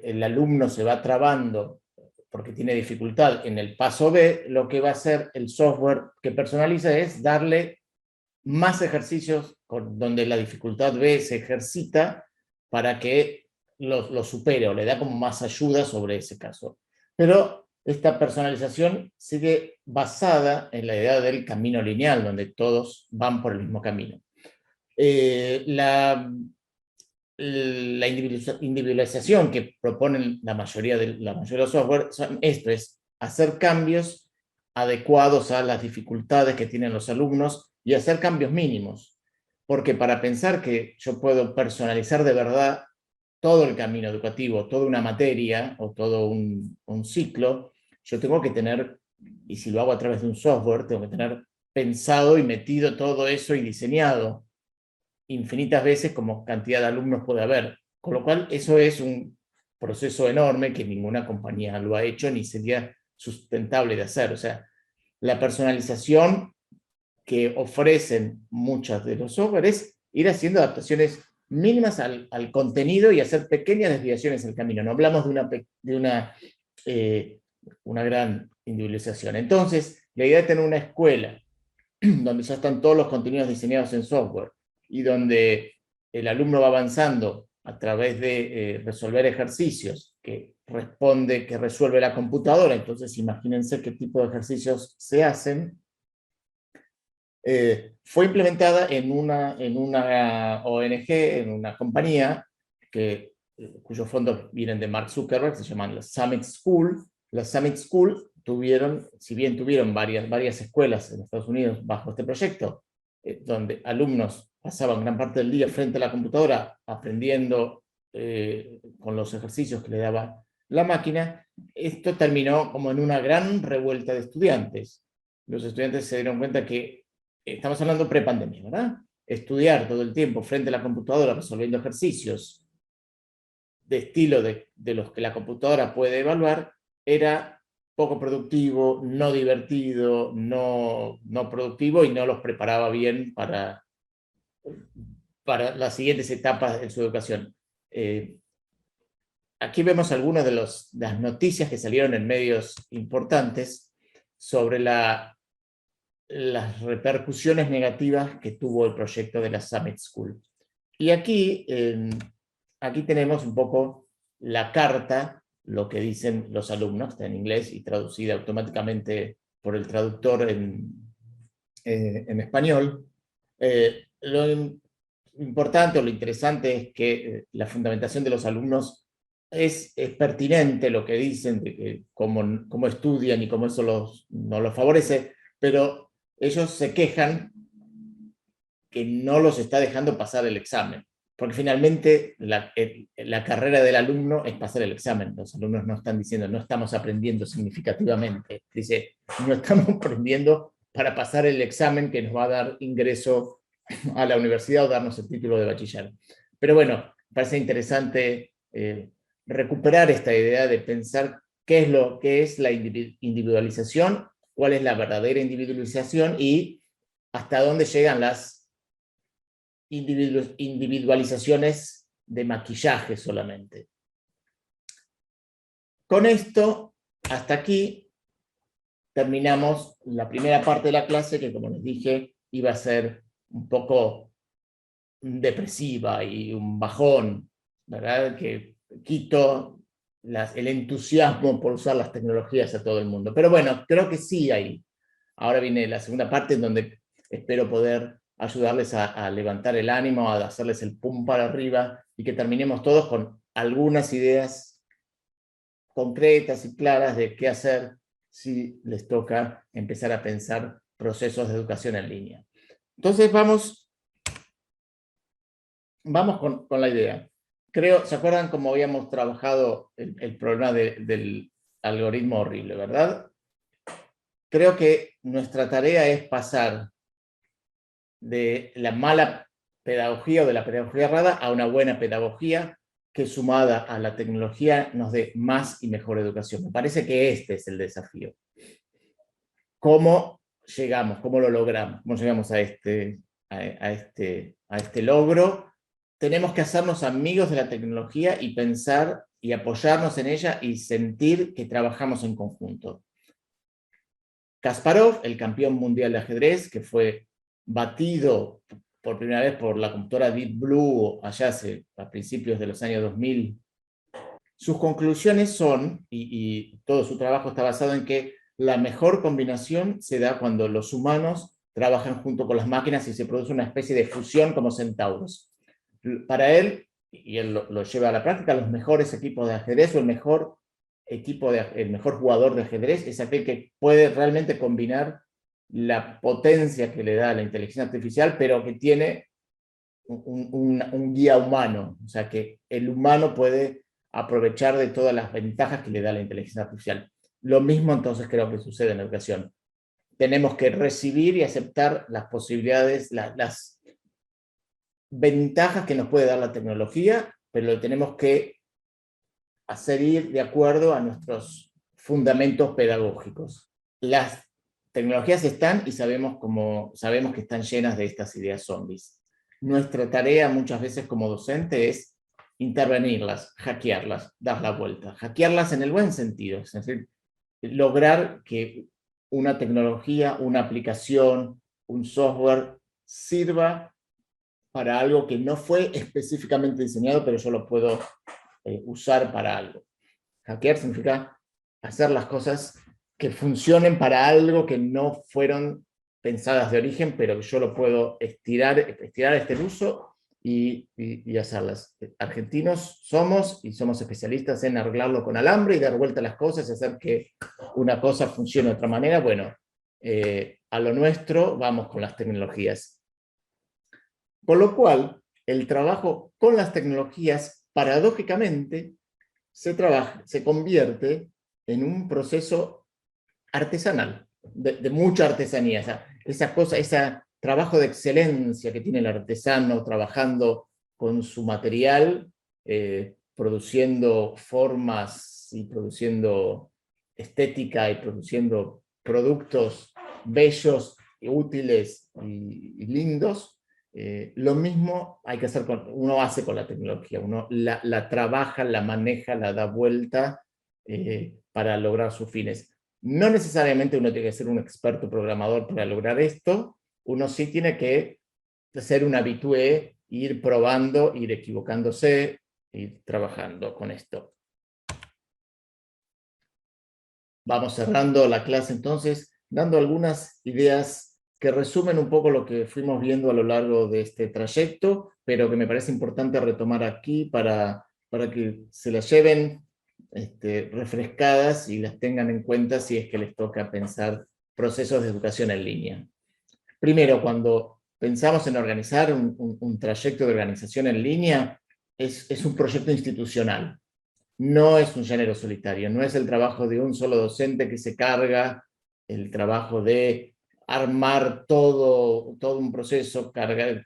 el alumno se va trabando porque tiene dificultad en el paso B, lo que va a hacer el software que personaliza es darle más ejercicios donde la dificultad B se ejercita para que lo supere, o le da como más ayuda sobre ese caso. Pero esta personalización sigue basada en la idea del camino lineal, donde todos van por el mismo camino. La individualización que proponen la mayoría de los software, esto es hacer cambios adecuados a las dificultades que tienen los alumnos y hacer cambios mínimos. Porque para pensar que yo puedo personalizar de verdad todo el camino educativo, toda una materia o todo un ciclo, yo tengo que tener, y si lo hago a través de un software, tengo que tener pensado y metido todo eso y diseñado infinitas veces como cantidad de alumnos puede haber. Con lo cual eso es un proceso enorme que ninguna compañía lo ha hecho ni sería sustentable de hacer. O sea, la personalización que ofrecen muchas de los software es ir haciendo adaptaciones mínimas al contenido y hacer pequeñas desviaciones en el camino. No hablamos de una gran individualización. Entonces, la idea de tener una escuela donde ya están todos los contenidos diseñados en software y donde el alumno va avanzando a través de resolver ejercicios que resuelve la computadora. Entonces, imagínense qué tipo de ejercicios se hacen. Fue implementada en una ONG, en una compañía cuyos fondos vienen de Mark Zuckerberg, se llaman la Summit School. La Summit School si bien tuvieron varias escuelas en Estados Unidos bajo este proyecto, donde alumnos pasaban gran parte del día frente a la computadora aprendiendo con los ejercicios que le daba la máquina, esto terminó como en una gran revuelta de estudiantes. Los estudiantes se dieron cuenta que estamos hablando prepandemia, ¿verdad? Estudiar todo el tiempo frente a la computadora resolviendo ejercicios de estilo de los que la computadora puede evaluar era poco productivo, no divertido, no productivo y no los preparaba bien para las siguientes etapas de su educación. Aquí vemos algunas de las noticias que salieron en medios importantes sobre las repercusiones negativas que tuvo el proyecto de la Summit School. Y aquí tenemos un poco la carta, lo que dicen los alumnos, está en inglés y traducida automáticamente por el traductor en español. Lo importante o lo interesante es que la fundamentación de los alumnos es pertinente lo que dicen, de que cómo estudian y cómo eso no los favorece, pero ellos se quejan que no los está dejando pasar el examen. Porque finalmente la carrera del alumno es pasar el examen. Los alumnos no están diciendo, no estamos aprendiendo significativamente. Dice, no estamos aprendiendo para pasar el examen que nos va a dar ingreso a la universidad o darnos el título de bachiller. Pero bueno, parece interesante recuperar esta idea de pensar qué es la individualización, cuál es la verdadera individualización y hasta dónde llegan las individualizaciones de maquillaje solamente. Con esto, hasta aquí, terminamos la primera parte de la clase que, como les dije, iba a ser un poco depresiva y un bajón, ¿verdad? Que quito el entusiasmo por usar las tecnologías a todo el mundo. Pero bueno, creo que sí hay. Ahora viene la segunda parte en donde espero poder ayudarles a levantar el ánimo, a hacerles el pum para arriba y que terminemos todos con algunas ideas concretas y claras de qué hacer si les toca empezar a pensar procesos de educación en línea. Entonces vamos con la idea. ¿Se acuerdan cómo habíamos trabajado el problema del algoritmo horrible, verdad? Creo que nuestra tarea es pasar de la mala pedagogía o de la pedagogía errada a una buena pedagogía que sumada a la tecnología nos dé más y mejor educación. Me parece que este es el desafío. ¿Cómo llegamos? ¿Cómo lo logramos? ¿Cómo llegamos a este logro? Tenemos que hacernos amigos de la tecnología y pensar y apoyarnos en ella y sentir que trabajamos en conjunto. Kasparov, el campeón mundial de ajedrez, que fue batido por primera vez por la computadora Deep Blue allá a principios de los años 2000, sus conclusiones son, y todo su trabajo está basado en que la mejor combinación se da cuando los humanos trabajan junto con las máquinas y se produce una especie de fusión como centauros. Para él, y él lo lleva a la práctica, los mejores equipos de ajedrez o el mejor el mejor jugador de ajedrez es aquel que puede realmente combinar la potencia que le da la inteligencia artificial, pero que tiene un guía humano, o sea, que el humano puede aprovechar de todas las ventajas que le da la inteligencia artificial. Lo mismo entonces creo que sucede en la educación. Tenemos que recibir y aceptar las posibilidades, las ventajas que nos puede dar la tecnología, pero lo tenemos que hacer ir de acuerdo a nuestros fundamentos pedagógicos. Las tecnologías están y sabemos que están llenas de estas ideas zombies. Nuestra tarea muchas veces como docente es intervenirlas, hackearlas, dar la vuelta. Hackearlas en el buen sentido, es decir, lograr que una tecnología, una aplicación, un software sirva para algo que no fue específicamente diseñado, pero yo lo puedo usar para algo. Hackear significa hacer las cosas que funcionen para algo que no fueron pensadas de origen, pero que yo lo puedo estirar este uso y hacerlas. Argentinos somos, y somos especialistas en arreglarlo con alambre y dar vuelta a las cosas y hacer que una cosa funcione de otra manera. Bueno, a lo nuestro vamos con las tecnologías. Con lo cual, el trabajo con las tecnologías, paradójicamente, se convierte en un proceso artesanal, de mucha artesanía. Ese trabajo de excelencia que tiene el artesano trabajando con su material, produciendo formas y produciendo estética y produciendo productos bellos, útiles y lindos. Lo mismo hay que hacer uno hace con la tecnología, uno la trabaja, la maneja, la da vuelta para lograr sus fines. No necesariamente uno tiene que ser un experto programador para lograr esto, uno sí tiene que ser un habitué, ir probando, ir equivocándose, ir trabajando con esto. Vamos cerrando la clase entonces, dando algunas ideas que resumen un poco lo que fuimos viendo a lo largo de este trayecto, pero que me parece importante retomar aquí para que se las lleven refrescadas y las tengan en cuenta si es que les toca pensar procesos de educación en línea. Primero, cuando pensamos en organizar un trayecto de organización en línea, es un proyecto institucional. No es un género solitario, no es el trabajo de un solo docente que se carga el trabajo de armar todo un proceso,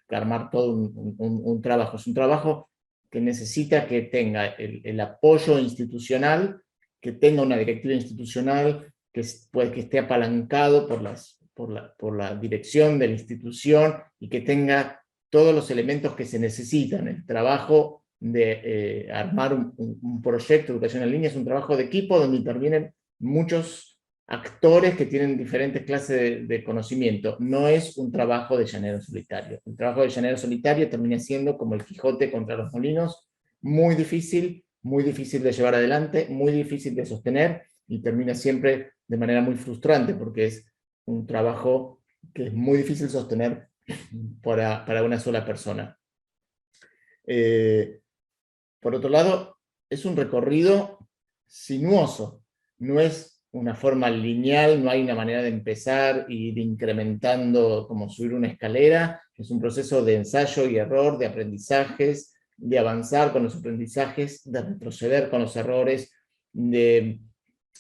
armar todo un trabajo. Es un trabajo que necesita que tenga el apoyo institucional, que tenga una directiva institucional, que esté apalancado por la dirección de la institución y que tenga todos los elementos que se necesitan. El trabajo de armar un proyecto de educación en línea es un trabajo de equipo donde intervienen muchos actores que tienen diferentes clases de conocimiento. No es un trabajo de llanero solitario. El trabajo de llanero solitario termina siendo como el Quijote contra los molinos, muy difícil de llevar adelante, muy difícil de sostener y termina siempre de manera muy frustrante porque es un trabajo que es muy difícil sostener para una sola persona. Por otro lado, es un recorrido sinuoso, no es una forma lineal, no hay una manera de empezar e ir incrementando como subir una escalera, es un proceso de ensayo y error, de aprendizajes, de avanzar con los aprendizajes, de retroceder con los errores, de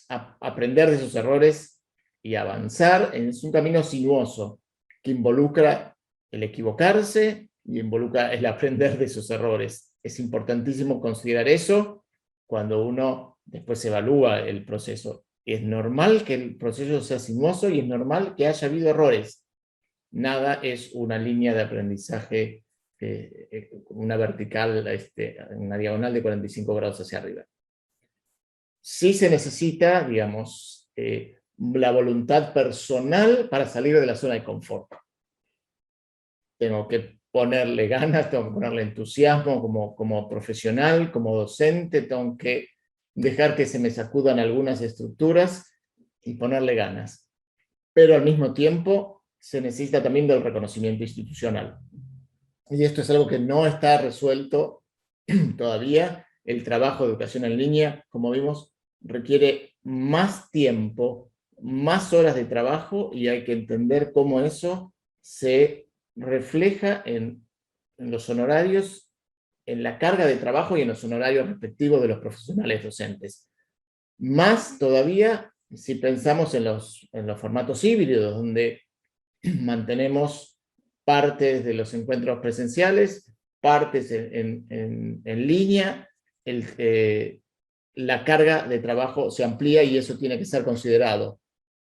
aprender de esos errores y avanzar. Es un camino sinuoso que involucra el equivocarse y involucra el aprender de esos errores. Es importantísimo considerar eso cuando uno después evalúa el proceso. Es normal que el proceso sea sinuoso y es normal que haya habido errores. Nada es una línea de aprendizaje, una vertical, una diagonal de 45 grados hacia arriba. Sí se necesita, digamos, la voluntad personal para salir de la zona de confort. Tengo que ponerle ganas, tengo que ponerle entusiasmo como profesional, como docente, tengo que dejar que se me sacudan algunas estructuras y ponerle ganas. Pero al mismo tiempo se necesita también del reconocimiento institucional. Y esto es algo que no está resuelto todavía. El trabajo de educación en línea, como vimos, requiere más tiempo, más horas de trabajo, y hay que entender cómo eso se refleja en los honorarios, en la carga de trabajo y en los honorarios respectivos de los profesionales docentes. Más todavía si pensamos en los formatos híbridos, donde mantenemos partes de los encuentros presenciales, partes en línea, la carga de trabajo se amplía y eso tiene que ser considerado.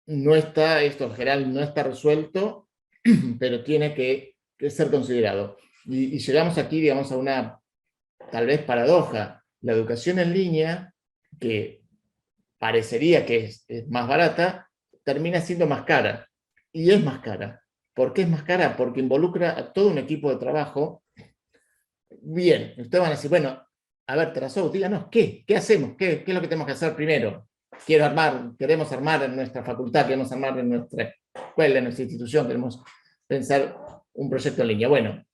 No está, esto en general no está resuelto, pero tiene que ser considerado. Y llegamos aquí, digamos, a una, tal vez, paradoja. La educación en línea, que parecería que es más barata, termina siendo más cara. Y es más cara. ¿Por qué es más cara? Porque involucra a todo un equipo de trabajo. Bien, ustedes van a decir, bueno, a ver, Tarasov, díganos, ¿qué hacemos? ¿Qué es lo que tenemos que hacer primero? Queremos armar en nuestra facultad, queremos armar en nuestra escuela, en nuestra institución, queremos pensar un proyecto en línea. Bueno,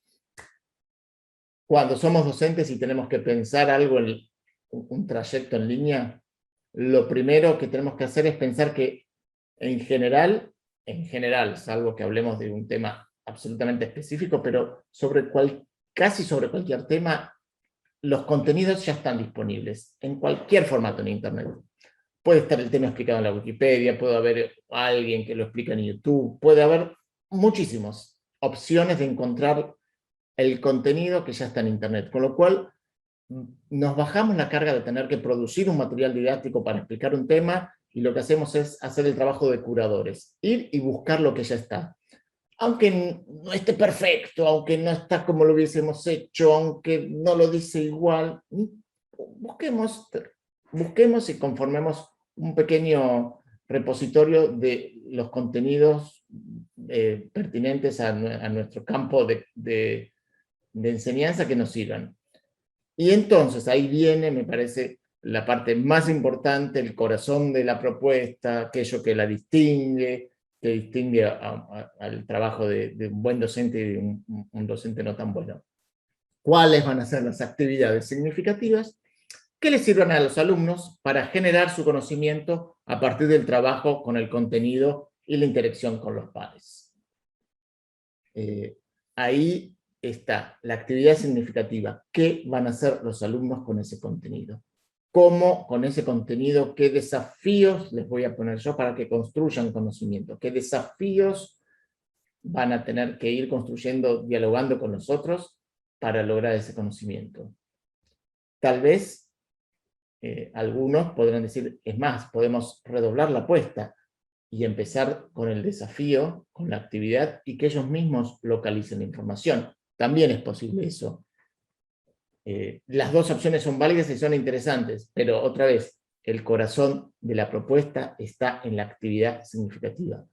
cuando somos docentes y tenemos que pensar algo, un trayecto en línea, lo primero que tenemos que hacer es pensar que en general, salvo que hablemos de un tema absolutamente específico, pero casi sobre cualquier tema, los contenidos ya están disponibles en cualquier formato en Internet. Puede estar el tema explicado en la Wikipedia, puede haber alguien que lo explica en YouTube, puede haber muchísimas opciones de encontrar el contenido que ya está en Internet, con lo cual nos bajamos la carga de tener que producir un material didáctico para explicar un tema, y lo que hacemos es hacer el trabajo de curadores, ir y buscar lo que ya está. Aunque no esté perfecto, aunque no está como lo hubiésemos hecho, aunque no lo dice igual, busquemos y conformemos un pequeño repositorio de los contenidos pertinentes a nuestro campo de enseñanza que nos sirvan. Y entonces ahí viene, me parece, la parte más importante, el corazón de la propuesta, aquello que la distingue, que distingue al trabajo de un buen docente y de un docente no tan bueno. ¿Cuáles van a ser las actividades significativas que les sirvan a los alumnos para generar su conocimiento a partir del trabajo con el contenido y la interacción con los pares? Ahí está la actividad significativa. ¿Qué van a hacer los alumnos con ese contenido? ¿Cómo con ese contenido, qué desafíos les voy a poner yo para que construyan conocimiento? ¿Qué desafíos van a tener que ir construyendo, dialogando con nosotros para lograr ese conocimiento? Tal vez algunos podrán decir, es más, podemos redoblar la apuesta y empezar con el desafío, con la actividad, y que ellos mismos localicen la información. También es posible eso. Las dos opciones son válidas y son interesantes, pero otra vez, el corazón de la propuesta está en la actividad significativa.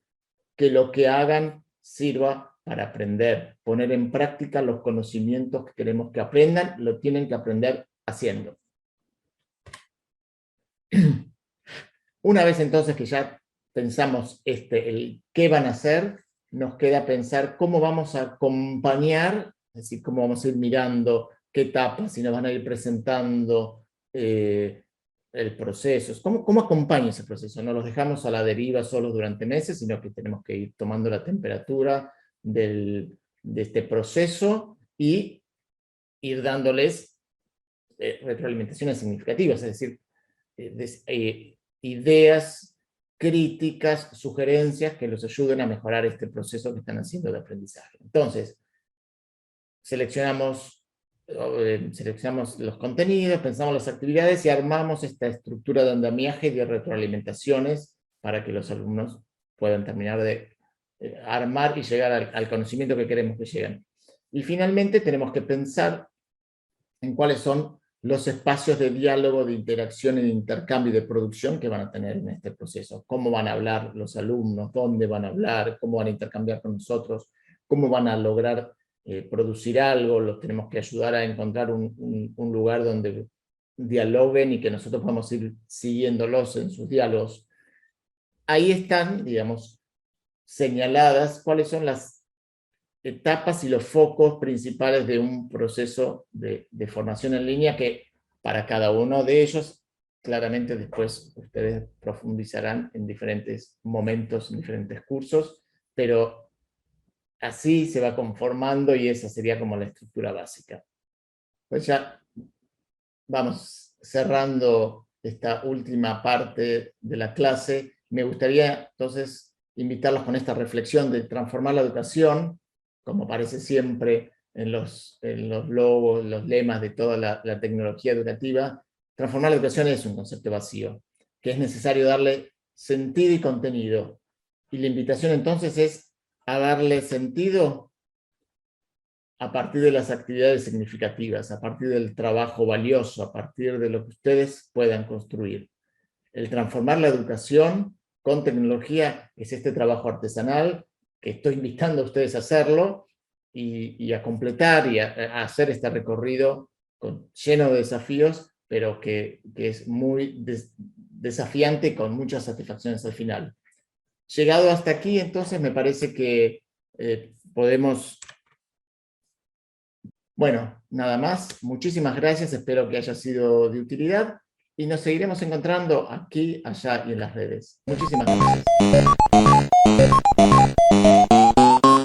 Que lo que hagan sirva para aprender, poner en práctica los conocimientos que queremos que aprendan, lo tienen que aprender haciendo. Una vez entonces que ya pensamos el qué van a hacer, nos queda pensar cómo vamos a acompañar, es decir, cómo vamos a ir mirando qué etapas, si nos van a ir presentando el proceso, cómo acompaña ese proceso. No los dejamos a la deriva solos durante meses, sino que tenemos que ir tomando la temperatura de este proceso y ir dándoles retroalimentaciones significativas, es decir, ideas, críticas, sugerencias que los ayuden a mejorar este proceso que están haciendo de aprendizaje. Entonces, seleccionamos los contenidos, pensamos las actividades y armamos esta estructura de andamiaje y de retroalimentaciones para que los alumnos puedan terminar de armar y llegar al conocimiento que queremos que lleguen. Y finalmente tenemos que pensar en cuáles son los espacios de diálogo, de interacción y de intercambio y de producción que van a tener en este proceso. Cómo van a hablar los alumnos, dónde van a hablar, cómo van a intercambiar con nosotros, cómo van a lograr producir algo, los tenemos que ayudar a encontrar un lugar donde dialoguen y que nosotros podamos ir siguiéndolos en sus diálogos. Ahí están, digamos, señaladas cuáles son las etapas y los focos principales de un proceso de formación en línea que para cada uno de ellos claramente después ustedes profundizarán en diferentes momentos, en diferentes cursos, pero así se va conformando y esa sería como la estructura básica. Pues ya vamos cerrando esta última parte de la clase. Me gustaría entonces invitarlos con esta reflexión de transformar la educación, como aparece siempre en los logos, los lemas de toda la tecnología educativa. Transformar la educación es un concepto vacío, que es necesario darle sentido y contenido. Y la invitación entonces es a darle sentido a partir de las actividades significativas, a partir del trabajo valioso, a partir de lo que ustedes puedan construir. El transformar la educación con tecnología es este trabajo artesanal que estoy invitando a ustedes a hacerlo y a completar y a hacer este recorrido lleno de desafíos, pero que es muy desafiante con muchas satisfacciones al final. Llegado hasta aquí, entonces me parece que podemos... Bueno, nada más. Muchísimas gracias, espero que haya sido de utilidad y nos seguiremos encontrando aquí, allá y en las redes. Muchísimas gracias.